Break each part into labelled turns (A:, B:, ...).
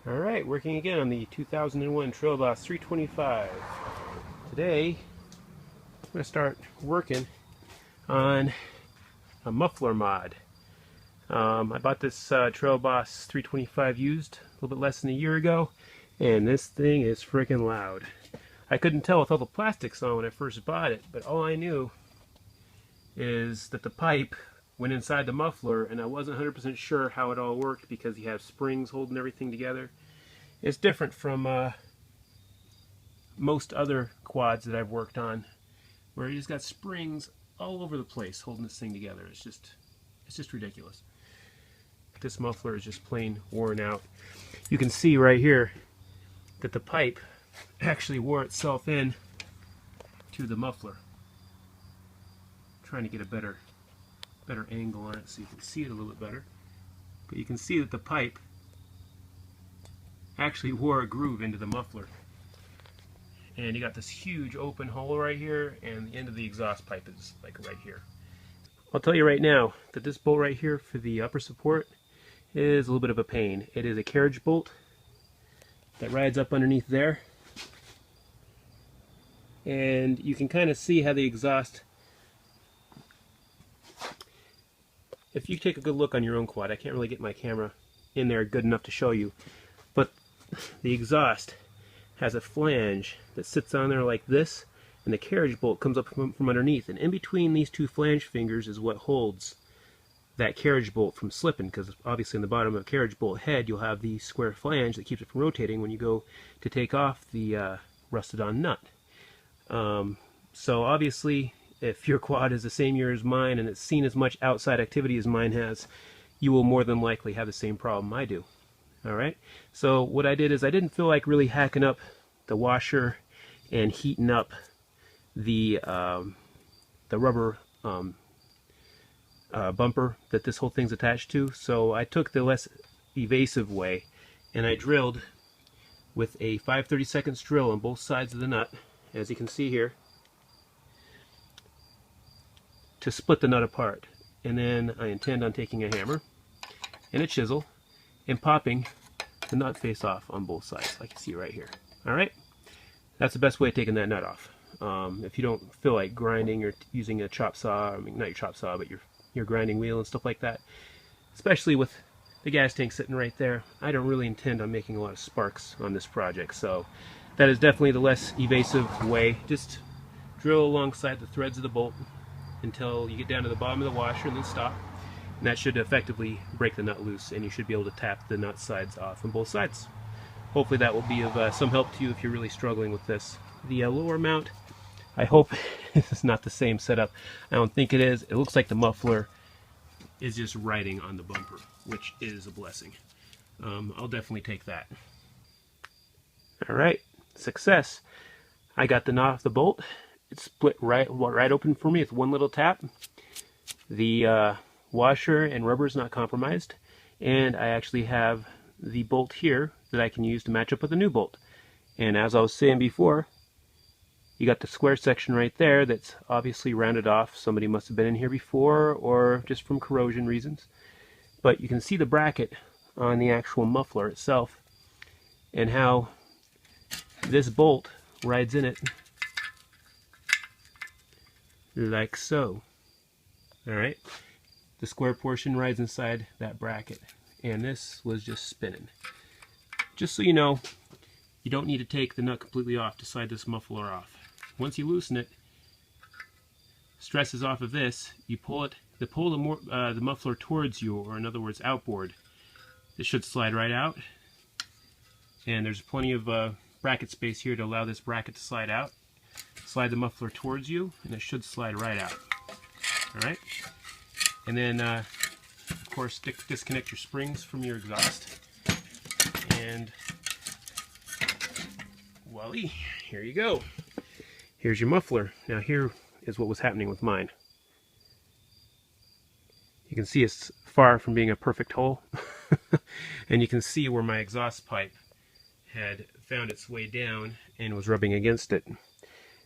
A: Alright, working again on the 2001 Trailboss 325. Today, I'm going to start working on a muffler mod. I bought this Trailboss 325 used a little bit less than a year ago, and this thing is freaking loud. I couldn't tell with all the plastics on when I first bought it, but all I knew is that the pipe went inside the muffler, and I wasn't 100% sure how it all worked because you have springs holding everything together. It's different from most other quads that I've worked on, where you just got springs all over the place holding this thing together. It's just ridiculous. This muffler is just plain worn out. You can see right here that the pipe actually wore itself in to the muffler. I'm trying to get a better angle on it so you can see it a little bit better. But you can see that the pipe actually wore a groove into the muffler. And you got this huge open hole right here, and the end of the exhaust pipe is like right here. I'll tell you right now that this bolt right here for the upper support is a little bit of a pain. It is a carriage bolt that rides up underneath there. And you can kind of see how the exhaust, if you take a good look on your own quad, I can't really get my camera in there good enough to show you, but the exhaust has a flange that sits on there like this, and the carriage bolt comes up from underneath, and in between these two flange fingers is what holds that carriage bolt from slipping, because obviously in the bottom of a carriage bolt head you'll have the square flange that keeps it from rotating when you go to take off the rusted on nut. So obviously if your quad is the same year as mine and it's seen as much outside activity as mine has, you will more than likely have the same problem I do. Alright, so what I did is I didn't feel like really hacking up the washer and heating up the rubber bumper that this whole thing's attached to, so I took the less evasive way and I drilled with a 5/32 drill on both sides of the nut, as you can see here, to split the nut apart. And then I intend on taking a hammer and a chisel and popping the nut face off on both sides, like you see right here. Alright, that's the best way of taking that nut off. If you don't feel like grinding or using a chop saw, I mean not your chop saw, but your grinding wheel and stuff like that, especially with the gas tank sitting right there, I don't really intend on making a lot of sparks on this project, so that is definitely the less evasive way. Just drill alongside the threads of the bolt until you get down to the bottom of the washer and then stop. And that should effectively break the nut loose, and you should be able to tap the nut sides off on both sides. Hopefully that will be of some help to you if you're really struggling with this. The lower mount, I hope this is not the same setup. I don't think it is. It looks like the muffler is just riding on the bumper, which is a blessing. I'll definitely take that. Alright, success. I got the knot off the bolt. It's split right open for me. It's one little tap. The washer and rubber is not compromised, and I actually have the bolt here that I can use to match up with the new bolt. And as I was saying before, you got the square section right there that's obviously rounded off. Somebody must have been in here before, or just from corrosion reasons. But you can see the bracket on the actual muffler itself and how this bolt rides in it like so. Alright, the square portion rides inside that bracket, and this was just spinning. Just so you know, you don't need to take the nut completely off to slide this muffler off. Once you loosen it, stress is off of this, you pull it, the muffler towards you, or in other words outboard. This should slide right out, and there's plenty of bracket space here to allow this bracket to slide out. Slide the muffler towards you, and it should slide right out. Alright, and then of course disconnect your springs from your exhaust, and voila, here you go. Here's your muffler. Now here is what was happening with mine. You can see it's far from being a perfect hole, and you can see where my exhaust pipe had found its way down and was rubbing against it.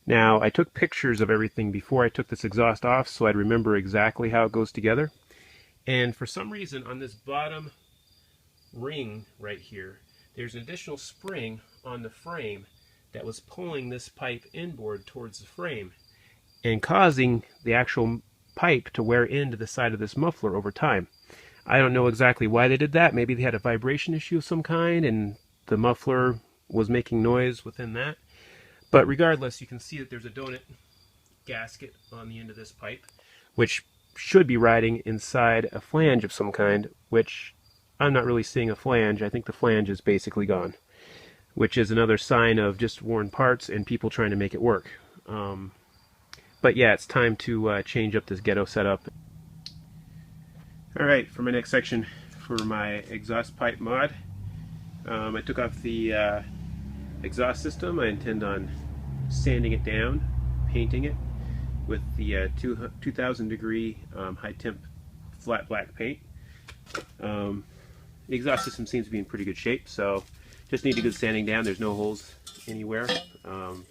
A: Now, I took pictures of everything before I took this exhaust off so I'd remember exactly how it goes together. And for some reason on this bottom ring right here, there's an additional spring on the frame that was pulling this pipe inboard towards the frame and causing the actual pipe to wear into the side of this muffler over time. I don't know exactly why they did that. Maybe they had a vibration issue of some kind and the muffler was making noise within that. But regardless, you can see that there's a donut gasket on the end of this pipe, which should be riding inside a flange of some kind, which I'm not really seeing a flange. I think the flange is basically gone, which is another sign of just worn parts and people trying to make it work. But yeah, it's time to change up this ghetto setup. Alright, for my next section for my exhaust pipe mod, I took off the exhaust system. I intend on sanding it down, painting it with the 2000 degree high temp flat black paint. The exhaust system seems to be in pretty good shape, so just need a good sanding down. There's no holes anywhere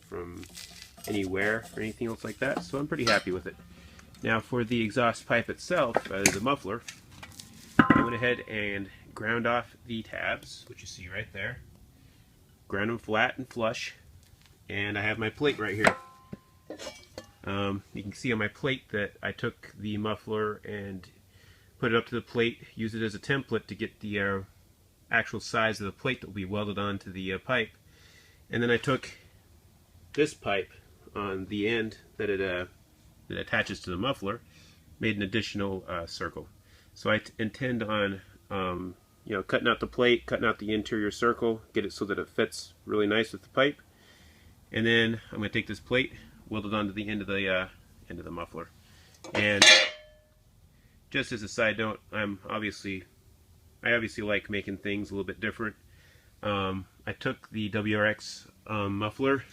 A: from anywhere or anything else like that, so I'm pretty happy with it. Now for the exhaust pipe itself, the muffler, I went ahead and ground off the tabs, which you see right there. Ground them flat and flush, and I have my plate right here. You can see on my plate that I took the muffler and put it up to the plate, used it as a template to get the actual size of the plate that will be welded onto the pipe. And then I took this pipe on the end that that attaches to the muffler, made an additional circle. So I intend on cutting out the plate, cutting out the interior circle, get it so that it fits really nice with the pipe, and then I'm going to take this plate, weld it onto the end of the muffler. And just as a side note, I obviously like making things a little bit different. I took the WRX muffler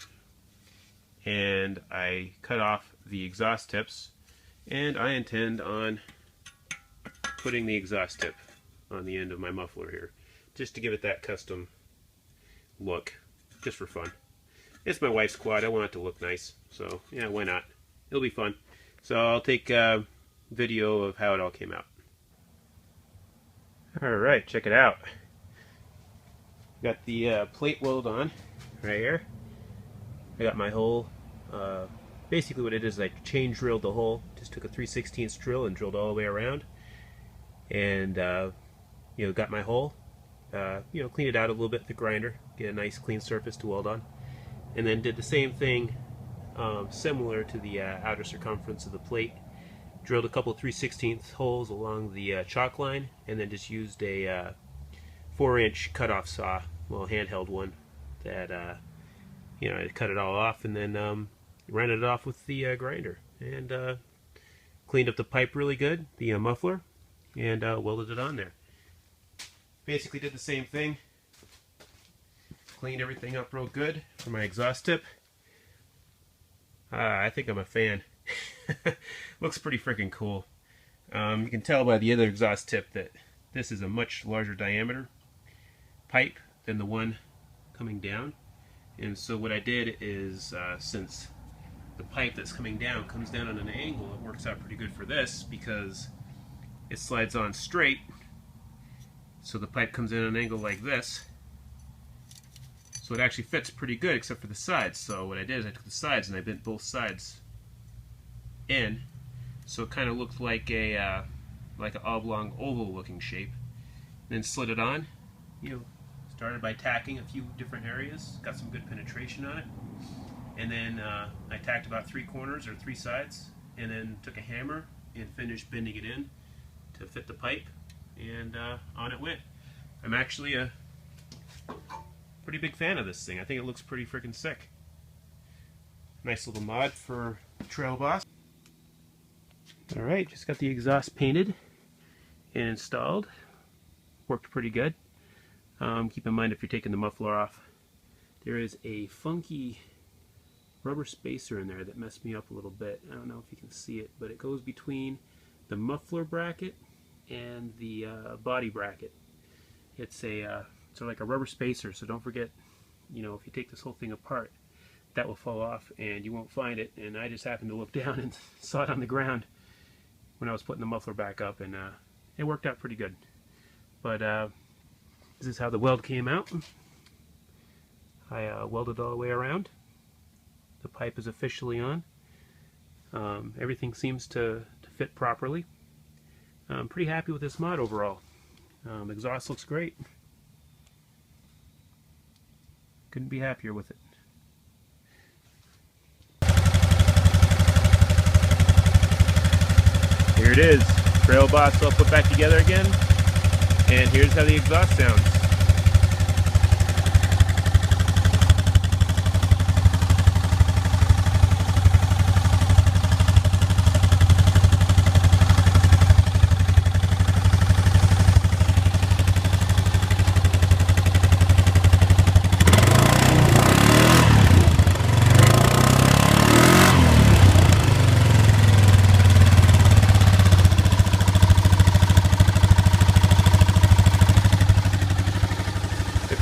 A: and I cut off the exhaust tips, and I intend on putting the exhaust tip on the end of my muffler here, just to give it that custom look, just for fun. It's my wife's quad. I want it to look nice, so yeah, why not? It'll be fun. So I'll take a video of how it all came out. Alright, check it out. Got the plate welded on right here. I got my hole. Basically what it is, I chain drilled the hole. Just took a 3/16 drill and drilled all the way around. And got my hole. Cleaned it out a little bit with the grinder, get a nice clean surface to weld on. And then did the same thing, similar to the outer circumference of the plate. Drilled a couple 3/16 holes along the chalk line, and then just used a 4-inch cutoff saw, well, handheld one, that I cut it all off, and then ran it off with the grinder, and cleaned up the pipe really good, the muffler, and welded it on there. Basically did the same thing. Cleaned everything up real good for my exhaust tip. I think I'm a fan. Looks pretty freaking cool. You can tell by the other exhaust tip that this is a much larger diameter pipe than the one coming down. And so what I did is, since the pipe that's coming down comes down on an angle, it works out pretty good for this because it slides on straight. So the pipe comes in at an angle like this. So it actually fits pretty good except for the sides. So what I did is I took the sides and I bent both sides in, so it kind of looked like an oblong oval looking shape. Then slid it on. Started by tacking a few different areas, got some good penetration on it, and then I tacked about 3 corners or 3 sides, and then took a hammer and finished bending it in to fit the pipe, and on it went. I'm actually a pretty big fan of this thing. I think it looks pretty freaking sick. Nice little mod for Trailboss. Alright, just got the exhaust painted and installed. Worked pretty good. Keep in mind, if you're taking the muffler off, there is a funky rubber spacer in there that messed me up a little bit. I don't know if you can see it, but it goes between the muffler bracket and the body bracket. It's sort of like a rubber spacer, so don't forget, if you take this whole thing apart, that will fall off and you won't find it. And I just happened to look down and saw it on the ground when I was putting the muffler back up, and it worked out pretty good. But this is how the weld came out. I welded all the way around. The pipe is officially on. Everything seems to fit properly. I'm pretty happy with this mod overall. Exhaust looks great. Couldn't be happier with it. Here it is. Trailboss all put back together again. And here's how the exhaust sounds.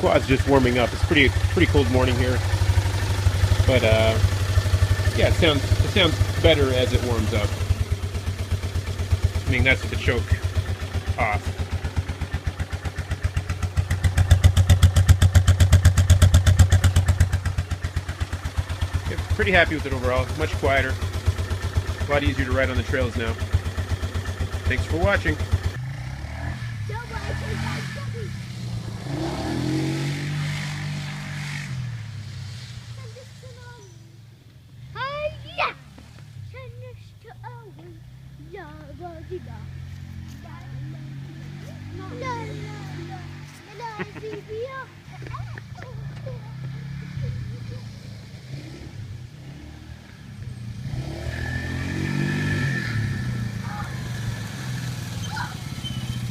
A: Quad's just warming up. It's pretty cold morning here, but yeah, it sounds better as it warms up. I mean, that's the choke off. Yeah, pretty happy with it overall. Much quieter, a lot easier to ride on the trails now. Thanks for watching.
B: La la la la la la